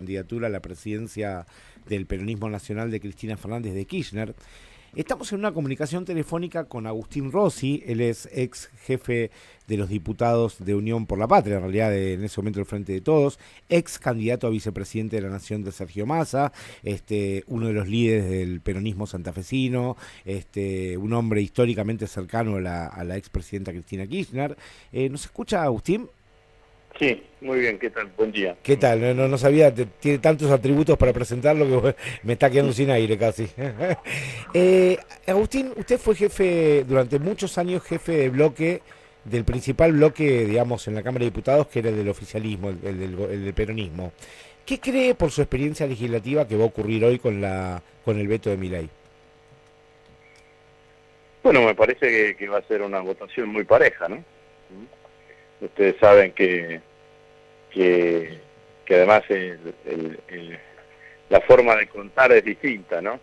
Candidatura a la presidencia del Peronismo Nacional de Cristina Fernández de Kirchner. Estamos en una comunicación telefónica con Agustín Rossi. Él es ex jefe de los diputados de Unión por la Patria, en realidad en ese momento el Frente de Todos, ex candidato a vicepresidente de la Nación de Sergio Massa, uno de los líderes del peronismo santafesino, un hombre históricamente cercano a la expresidenta Cristina Kirchner. ¿Nos escucha, Agustín? Sí, muy bien, ¿qué tal? Buen día. ¿Qué tal? No sabía, tiene tantos atributos para presentarlo que me está quedando sin aire casi. Agustín, usted fue jefe, durante muchos años, jefe de bloque, del principal bloque, digamos, en la Cámara de Diputados, que era el del oficialismo, el del peronismo. ¿Qué cree, por su experiencia legislativa, que va a ocurrir hoy con el veto de Milei? Bueno, me parece que va a ser una votación muy pareja, ¿no? Ustedes saben que además la forma de contar es distinta, ¿no?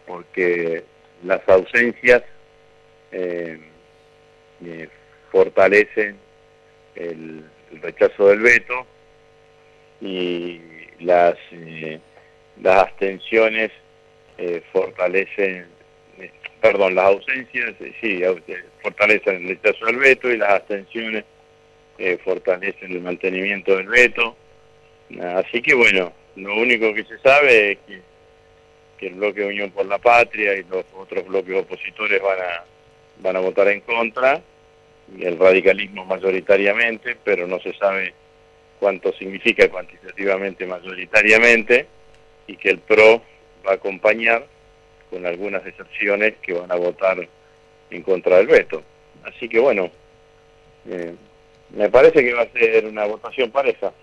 Porque las ausencias fortalecen el rechazo del veto y las abstenciones fortalecen, las ausencias sí fortalecen el rechazo del veto y las abstenciones fortalecen el mantenimiento del veto. Así que bueno, lo único que se sabe es que el bloque Unión por la Patria y los otros bloques opositores van a votar en contra, y el radicalismo mayoritariamente, pero no se sabe cuánto significa cuantitativamente mayoritariamente, y que el PRO va a acompañar con algunas excepciones que van a votar en contra del veto. Así que bueno, me parece que va a ser una votación pareja.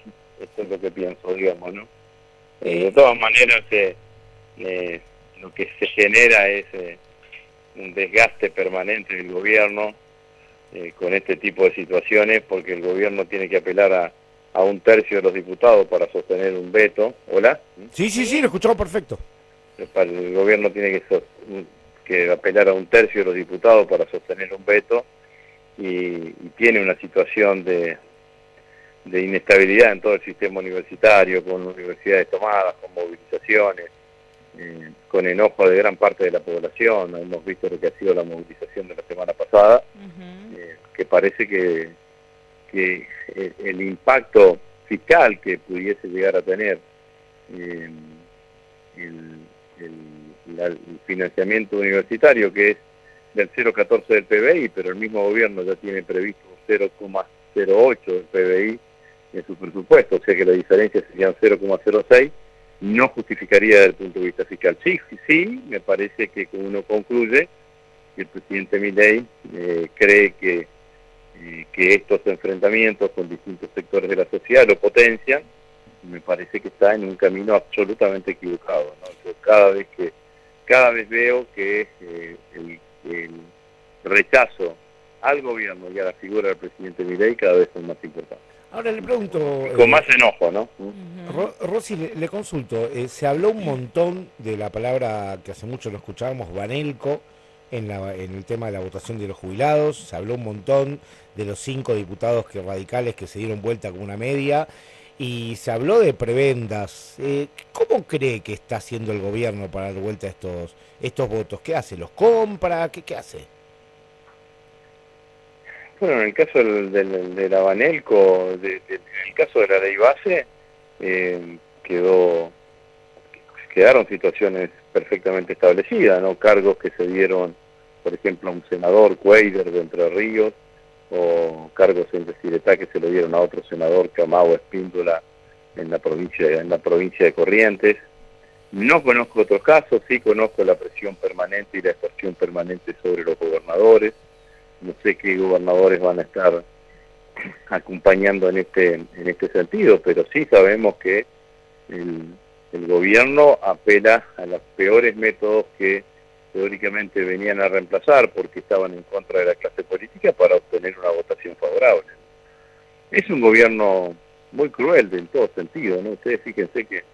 Esto es lo que pienso, digamos, ¿no? De todas maneras, lo que se genera es un desgaste permanente del gobierno con este tipo de situaciones, porque el gobierno tiene que apelar a un tercio de los diputados para sostener un veto. ¿Hola? Sí, lo escuchamos perfecto. El gobierno tiene que apelar a un tercio de los diputados para sostener un veto, y tiene una situación de inestabilidad en todo el sistema universitario, con universidades tomadas, con movilizaciones, con enojo de gran parte de la población. Hemos visto lo que ha sido la movilización de la semana pasada, que parece que el impacto fiscal que pudiese llegar a tener el financiamiento universitario, que es del 0,14 del PBI, pero el mismo gobierno ya tiene previsto 0,08 del PBI en su presupuesto, o sea que la diferencia serían 0,06, no justificaría desde el punto de vista fiscal. Sí, me parece que uno concluye que el presidente Milei cree que estos enfrentamientos con distintos sectores de la sociedad lo potencian. Me parece que está en un camino absolutamente equivocado, ¿no? Yo cada vez veo que el rechazo al gobierno y a la figura del presidente Milei cada vez es más importante. Ahora le pregunto... Con más enojo, ¿no? Rossi, le consulto, se habló un montón de la palabra que hace mucho no escuchábamos, Banelco, en el tema de la votación de los jubilados. Se habló un montón de los 5 diputados radicales que se dieron vuelta con una media, y se habló de prebendas. ¿Cómo cree que está haciendo el gobierno para dar vuelta a estos votos? ¿Qué hace? ¿Los compra? ¿Qué hace? Bueno, en el caso de la Banelco, en el caso de la ley base, quedaron situaciones perfectamente establecidas, ¿no? Cargos que se dieron, por ejemplo, a un senador, Cuéllar, de Entre Ríos, o cargos en Resiretá que se lo dieron a otro senador, Camao Espíndola, en la provincia de Corrientes. No conozco otros casos, sí conozco la presión permanente y la extorsión permanente sobre los gobernadores. No sé qué gobernadores van a estar acompañando en este sentido, pero sí sabemos que el gobierno apela a los peores métodos que teóricamente venían a reemplazar porque estaban en contra de la clase política para obtener una votación favorable. Es un gobierno muy cruel en todo sentido, ¿no? Ustedes fíjense que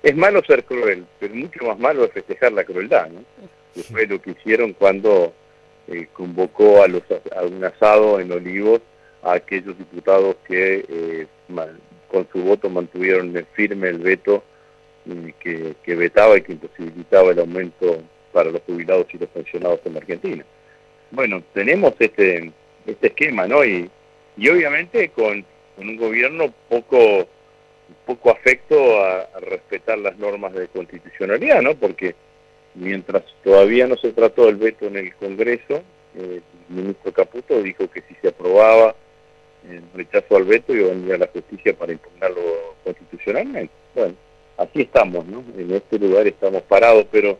es malo ser cruel, pero mucho más malo es festejar la crueldad, ¿no? Que fue lo que hicieron cuando convocó a un asado en Olivos a aquellos diputados que con su voto mantuvieron firme el veto que vetaba y que imposibilitaba el aumento para los jubilados y los pensionados en la Argentina. Bueno, tenemos este esquema, ¿no? Y obviamente con un gobierno poco afecto a respetar las normas de constitucionalidad, ¿no? Porque mientras todavía no se trató el veto en el Congreso, el ministro Caputo dijo que si se aprobaba el rechazo al veto iba a venir a la justicia para impugnarlo constitucionalmente. Bueno, así estamos, ¿no? En este lugar estamos parados, pero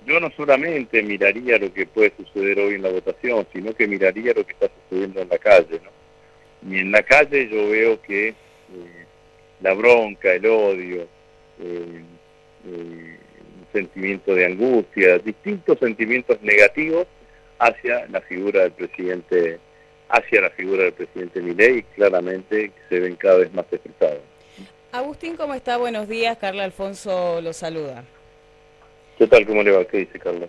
yo no solamente miraría lo que puede suceder hoy en la votación, sino que miraría lo que está sucediendo en la calle, ¿no? Y en la calle yo veo que la bronca, el odio, un sentimiento de angustia, distintos sentimientos negativos hacia la figura del presidente, Milei, claramente se ven cada vez más expresados. Agustín, ¿cómo está? Buenos días. Carla Alfonso lo saluda. ¿Qué tal? ¿Cómo le va? ¿Qué dice Carlos?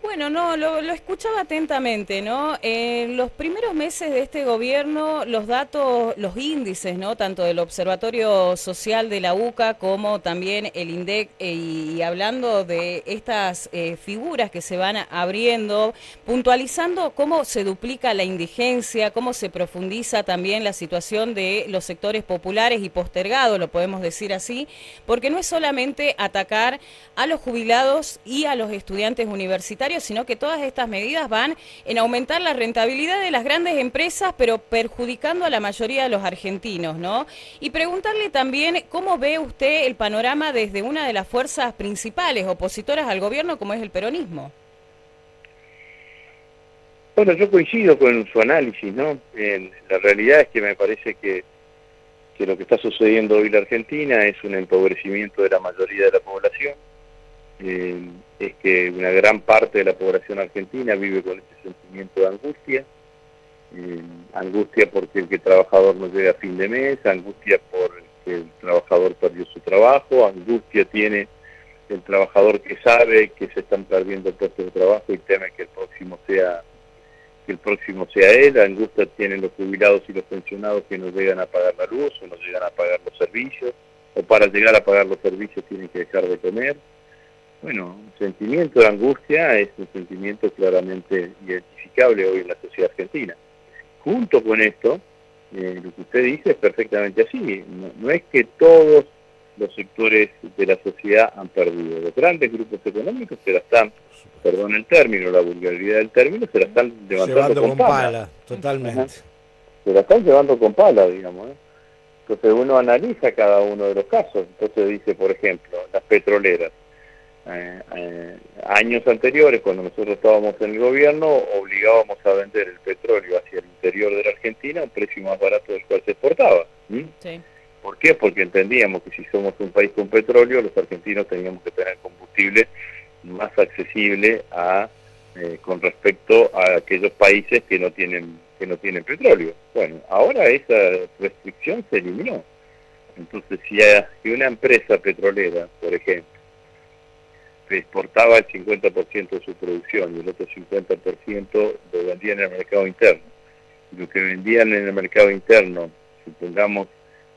Bueno, no, lo escuchaba atentamente, ¿no? En los primeros meses de este gobierno, los datos, los índices, ¿no? Tanto del Observatorio Social de la UCA como también el INDEC, y hablando de estas figuras que se van abriendo, puntualizando cómo se duplica la indigencia, cómo se profundiza también la situación de los sectores populares y postergados, lo podemos decir así, porque no es solamente atacar a los jubilados y a los estudiantes universitarios, sino que todas estas medidas van en aumentar la rentabilidad de las grandes empresas, pero perjudicando a la mayoría de los argentinos, ¿no? Y preguntarle también cómo ve usted el panorama desde una de las fuerzas principales opositoras al gobierno, como es el peronismo. Bueno, yo coincido con su análisis, ¿no? La realidad es que me parece que lo que está sucediendo hoy en la Argentina es un empobrecimiento de la mayoría de la población. Es que una gran parte de la población argentina vive con este sentimiento de angustia, angustia porque el trabajador no llega a fin de mes, angustia porque el trabajador perdió su trabajo, angustia tiene el trabajador que sabe que se están perdiendo puestos de trabajo y teme que el próximo sea él, angustia tienen los jubilados y los pensionados que no llegan a pagar la luz o no llegan a pagar los servicios, o para llegar a pagar los servicios tienen que dejar de comer. Bueno, un sentimiento de angustia es un sentimiento claramente identificable hoy en la sociedad argentina. Junto con esto, lo que usted dice es perfectamente así. No es que todos los sectores de la sociedad han perdido. Los grandes grupos económicos se la están, perdón el término, la vulgaridad del término, se la están levantando con pala. Totalmente. Ajá. Se la están llevando con pala, digamos. Entonces uno analiza cada uno de los casos. Entonces dice, por ejemplo, las petroleras. Años anteriores, cuando nosotros estábamos en el gobierno, obligábamos a vender el petróleo hacia el interior de la Argentina a un precio más barato del cual se exportaba. Sí. ¿Por qué? Porque entendíamos que si somos un país con petróleo, los argentinos teníamos que tener combustible más accesible con respecto a aquellos países que no tienen petróleo. Bueno, ahora esa restricción se eliminó. Entonces, si una empresa petrolera, por ejemplo, exportaba el 50% de su producción y el otro 50% lo vendían en el mercado interno. Y lo que vendían en el mercado interno, supongamos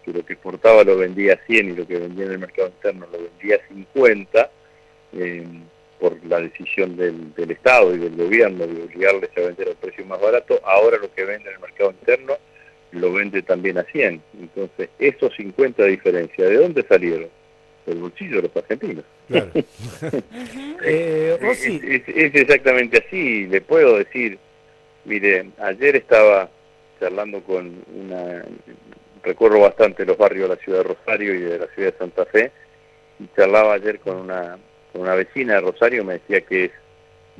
que lo que exportaba lo vendía a 100 y lo que vendía en el mercado interno lo vendía a 50, por la decisión del Estado y del gobierno de obligarles a vender al precio más barato, ahora lo que vende en el mercado interno lo vende también a 100. Entonces, esos 50 de diferencia, ¿de dónde salieron? Del bolsillo de los argentinos. Claro. Es exactamente así. Le puedo decir, mire, ayer estaba charlando con recorro bastante los barrios de la ciudad de Rosario y de la ciudad de Santa Fe, y charlaba ayer con una vecina de Rosario, me decía que es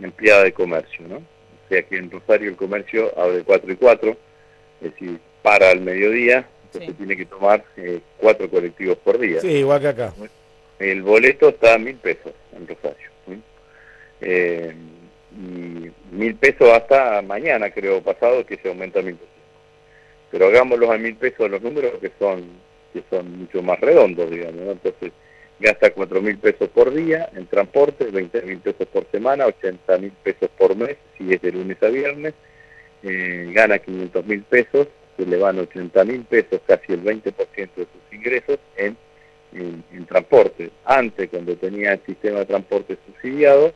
empleada de comercio, ¿no? O sea que en Rosario el comercio abre 4 y 4, es decir, para al mediodía, entonces tiene que tomar 4 colectivos por día. Sí, igual que acá. El boleto está a 1.000 pesos en Rosario. Y 1.000 pesos hasta mañana, creo, pasado, que se aumenta a 1.000 pesos. Pero hagámoslos a 1.000 pesos los números que son mucho más redondos, digamos, ¿no? Entonces, gasta 4.000 pesos por día en transporte, 20.000 pesos por semana, 80.000 pesos por mes, si es de lunes a viernes, gana 500.000 pesos, se le van 80.000 pesos, casi el 20% de sus ingresos, en transporte. Antes, cuando tenía el sistema de transporte subsidiado,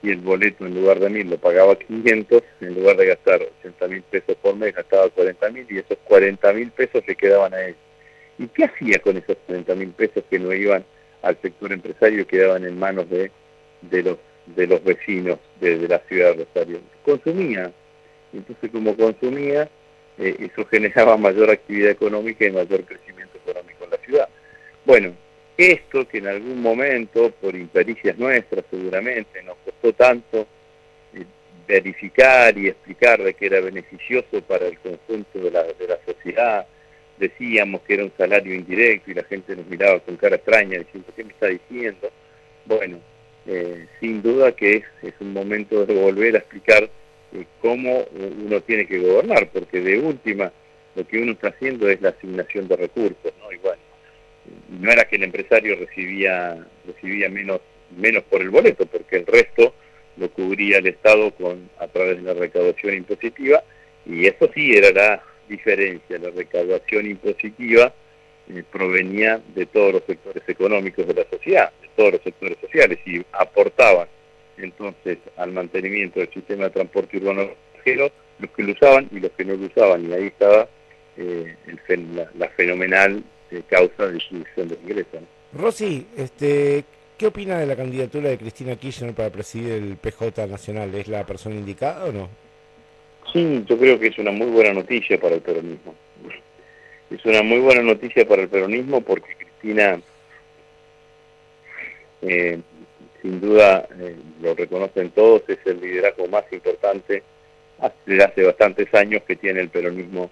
y el boleto en lugar de 1.000 lo pagaba 500, en lugar de gastar 80.000 pesos por mes, gastaba 40.000, y esos 40.000 pesos le quedaban a él. ¿Y qué hacía con esos 30.000 pesos que no iban al sector empresario y quedaban en manos de los vecinos de la ciudad de Rosario? Consumía. Entonces, como consumía, eso generaba mayor actividad económica y mayor crecimiento económico en la ciudad. Bueno, esto que en algún momento, por impericias nuestras seguramente, nos costó tanto verificar y explicar de que era beneficioso para el conjunto de la sociedad. Decíamos que era un salario indirecto y la gente nos miraba con cara extraña diciendo, ¿qué me está diciendo? Bueno, sin duda que es un momento de volver a explicar cómo uno tiene que gobernar, porque de última lo que uno está haciendo es la asignación de recursos, ¿no? Y bueno, no era que el empresario recibía menos por el boleto, porque el resto lo cubría el Estado a través de la recaudación impositiva, y eso sí era la diferencia. La recaudación impositiva provenía de todos los sectores económicos de la sociedad, de todos los sectores sociales, y aportaban entonces al mantenimiento del sistema de transporte urbano extranjero los que lo usaban y los que no lo usaban, y ahí estaba la fenomenal causa de distribución de ingresos, ¿no? Rosy, ¿qué opina de la candidatura de Cristina Kirchner para presidir el PJ Nacional? ¿Es la persona indicada o no? Sí, yo creo que es una muy buena noticia para el peronismo. Es una muy buena noticia para el peronismo porque Cristina, sin duda, lo reconocen todos, es el liderazgo más importante desde hace bastantes años que tiene el peronismo.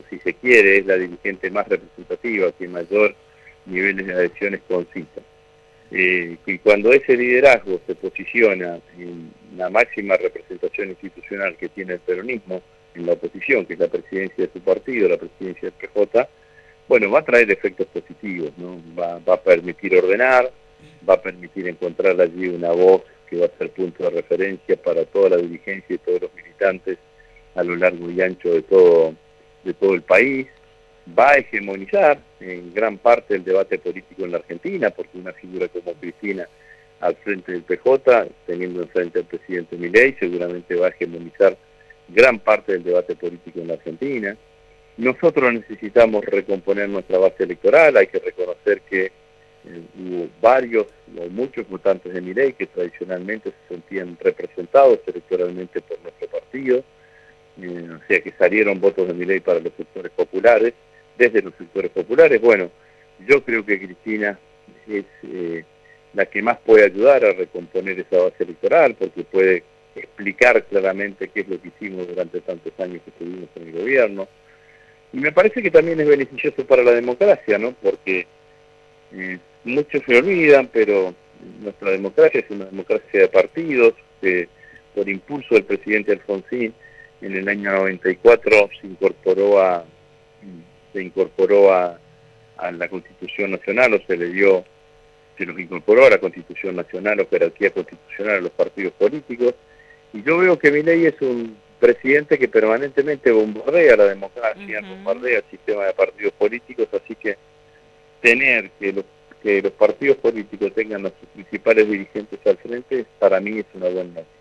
Si se quiere, es la dirigente más representativa, que mayor niveles de adhesiones concita. Y cuando ese liderazgo se posiciona en la máxima representación institucional que tiene el peronismo en la oposición, que es la presidencia de su partido, la presidencia del PJ, bueno, va a traer efectos positivos, ¿no? Va a permitir ordenar, va a permitir encontrar allí una voz que va a ser punto de referencia para toda la dirigencia y todos los militantes a lo largo y ancho de todo el país. Va a hegemonizar en gran parte el debate político en la Argentina, porque una figura como Cristina al frente del PJ, teniendo enfrente al presidente Milei, seguramente va a hegemonizar gran parte del debate político en la Argentina. Nosotros necesitamos recomponer nuestra base electoral. Hay que reconocer que hubo muchos votantes de Milei que tradicionalmente se sentían representados electoralmente por nuestro partido, o sea que salieron votos de Milei para los sectores populares. Desde los sectores populares, bueno, yo creo que Cristina es la que más puede ayudar a recomponer esa base electoral, porque puede explicar claramente qué es lo que hicimos durante tantos años que estuvimos en el gobierno. Y me parece que también es beneficioso para la democracia, ¿no? Porque muchos se olvidan, pero nuestra democracia es una democracia de partidos. Por impulso del presidente Alfonsín, en el año 94 se incorporó a la Constitución Nacional, o se los incorporó a la Constitución Nacional o jerarquía constitucional a los partidos políticos. Y yo veo que Milei es un presidente que permanentemente bombardea la democracia, bombardea el sistema de partidos políticos, así que tener que los partidos políticos tengan a sus principales dirigentes al frente, para mí es una buena noticia.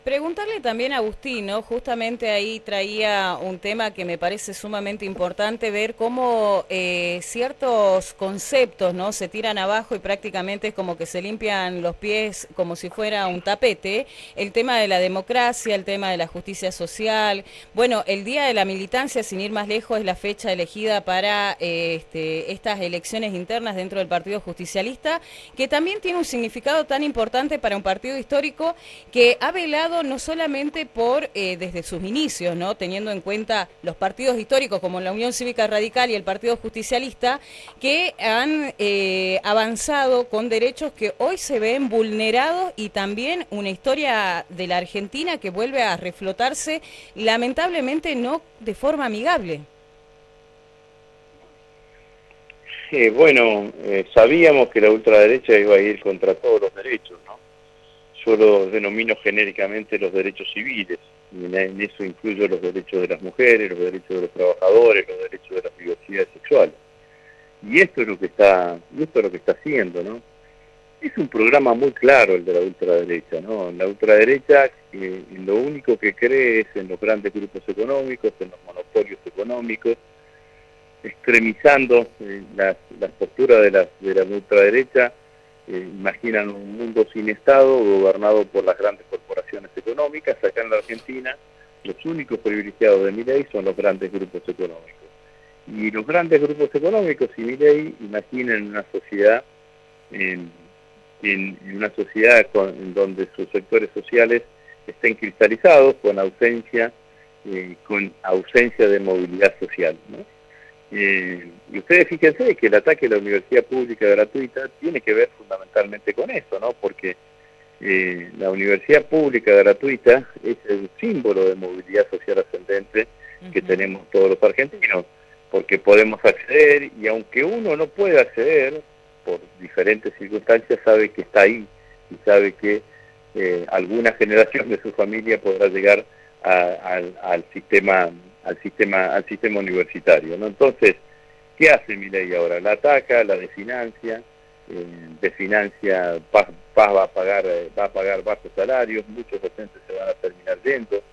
Preguntarle también a Agustín, ¿no? Justamente ahí traía un tema que me parece sumamente importante, ver cómo ciertos conceptos, ¿no?, se tiran abajo y prácticamente es como que se limpian los pies como si fuera un tapete. El tema de la democracia, el tema de la justicia social. Bueno, el Día de la Militancia, sin ir más lejos, es la fecha elegida para estas elecciones internas dentro del Partido Justicialista, que también tiene un significado tan importante para un partido histórico que ha velado no solamente por desde sus inicios, ¿no?, teniendo en cuenta los partidos históricos como la Unión Cívica Radical y el Partido Justicialista, que han avanzado con derechos que hoy se ven vulnerados, y también una historia de la Argentina que vuelve a reflotarse, lamentablemente no de forma amigable. Bueno, sabíamos que la ultraderecha iba a ir contra todos los derechos, ¿no? Yo lo denomino genéricamente los derechos civiles. y en eso incluyo los derechos de las mujeres, los derechos de los trabajadores, los derechos de las diversidades sexuales. Y esto es lo que está haciendo, ¿no? Es un programa muy claro el de la ultraderecha, ¿no? La ultraderecha lo único que cree es en los grandes grupos económicos, en los monopolios económicos, extremizando las posturas de la ultraderecha. Imaginan un mundo sin Estado, gobernado por las grandes corporaciones económicas. Acá en la Argentina, los únicos privilegiados de Milei son los grandes grupos económicos. Y los grandes grupos económicos y Milei imaginan una sociedad en una sociedad en donde sus sectores sociales estén cristalizados con ausencia de movilidad social, ¿no? Y ustedes fíjense que el ataque a la universidad pública gratuita tiene que ver fundamentalmente con eso, ¿no? Porque la universidad pública gratuita es el símbolo de movilidad social ascendente que tenemos todos los argentinos, porque podemos acceder, y aunque uno no pueda acceder por diferentes circunstancias, sabe que está ahí y sabe que alguna generación de su familia podrá llegar al sistema universitario, ¿no? Entonces, ¿qué hace Milei ahora? La ataca, la desfinancia, va a pagar bajos salarios, muchos docentes se van a terminar yendo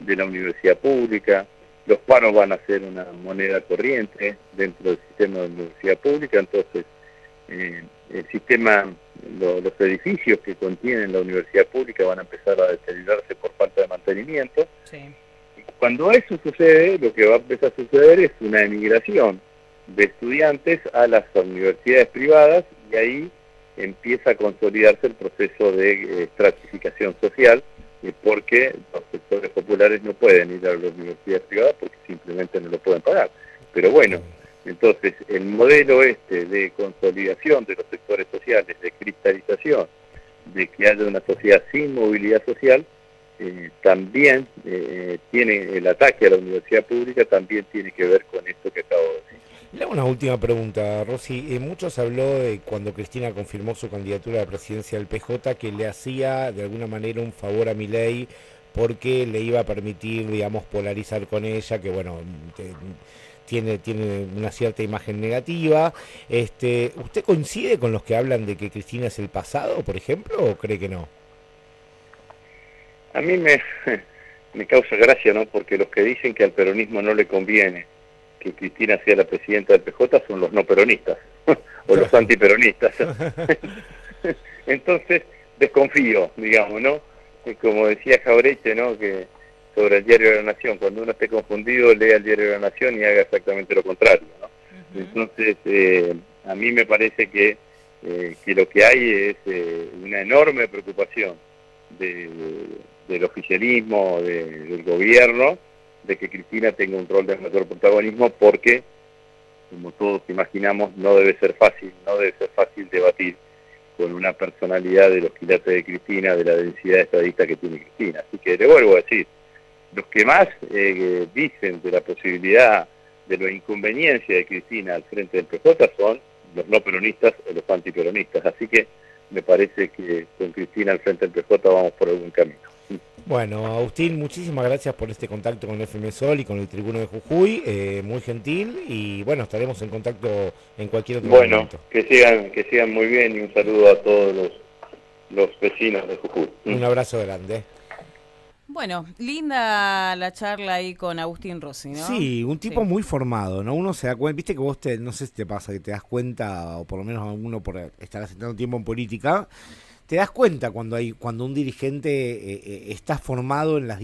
de la universidad pública, los paros van a ser una moneda corriente dentro del sistema de la universidad pública. Entonces el sistema, los edificios que contienen la universidad pública van a empezar a deteriorarse por falta de mantenimiento. Sí. Cuando eso sucede, lo que va a empezar a suceder es una emigración de estudiantes a las universidades privadas, y ahí empieza a consolidarse el proceso de estratificación social, porque los sectores populares no pueden ir a las universidades privadas porque simplemente no lo pueden pagar. Pero bueno, entonces el modelo de consolidación de los sectores sociales, de cristalización, de que haya una sociedad sin movilidad social, también tiene el ataque a la universidad pública, también tiene que ver con esto que acabo de decir. Le hago una última pregunta, Rosy. Mucho se habló de cuando Cristina confirmó su candidatura a la presidencia del PJ, que le hacía de alguna manera un favor a Milei porque le iba a permitir, digamos, polarizar con ella, que bueno, tiene una cierta imagen negativa. ¿Usted coincide con los que hablan de que Cristina es el pasado, por ejemplo, o cree que no? A mí me causa gracia, ¿no? Porque los que dicen que al peronismo no le conviene que Cristina sea la presidenta del PJ son los no peronistas o los antiperonistas. Entonces desconfío, digamos, ¿no? Como decía Jauretche, ¿no? Que sobre el Diario de la Nación, cuando uno esté confundido, lea el Diario de la Nación y haga exactamente lo contrario, ¿no? Entonces a mí me parece que lo que hay es una enorme preocupación del oficialismo, del gobierno, de que Cristina tenga un rol de mayor protagonismo, porque, como todos imaginamos, no debe ser fácil debatir con una personalidad de los quilates de Cristina, de la densidad estadista que tiene Cristina. Así que le vuelvo a decir, los que más dicen de la posibilidad, de la inconveniencia de Cristina al frente del PJ son los no peronistas o los antiperonistas. Así que me parece que con Cristina al frente del PJ vamos por algún camino. Bueno, Agustín, muchísimas gracias por este contacto con FM Sol y con el Tribuno de Jujuy, muy gentil, y bueno, estaremos en contacto en cualquier otro momento. Que sigan muy bien, y un saludo a todos los vecinos de Jujuy. Un abrazo grande. Bueno, linda la charla ahí con Agustín Rossi, ¿no? Sí, un tipo muy formado, ¿no? Uno se da cuenta, viste que vos no sé si te pasa, que te das cuenta, o por lo menos uno por estar hace tanto tiempo en política, te das cuenta cuando un dirigente está formado en las diferentes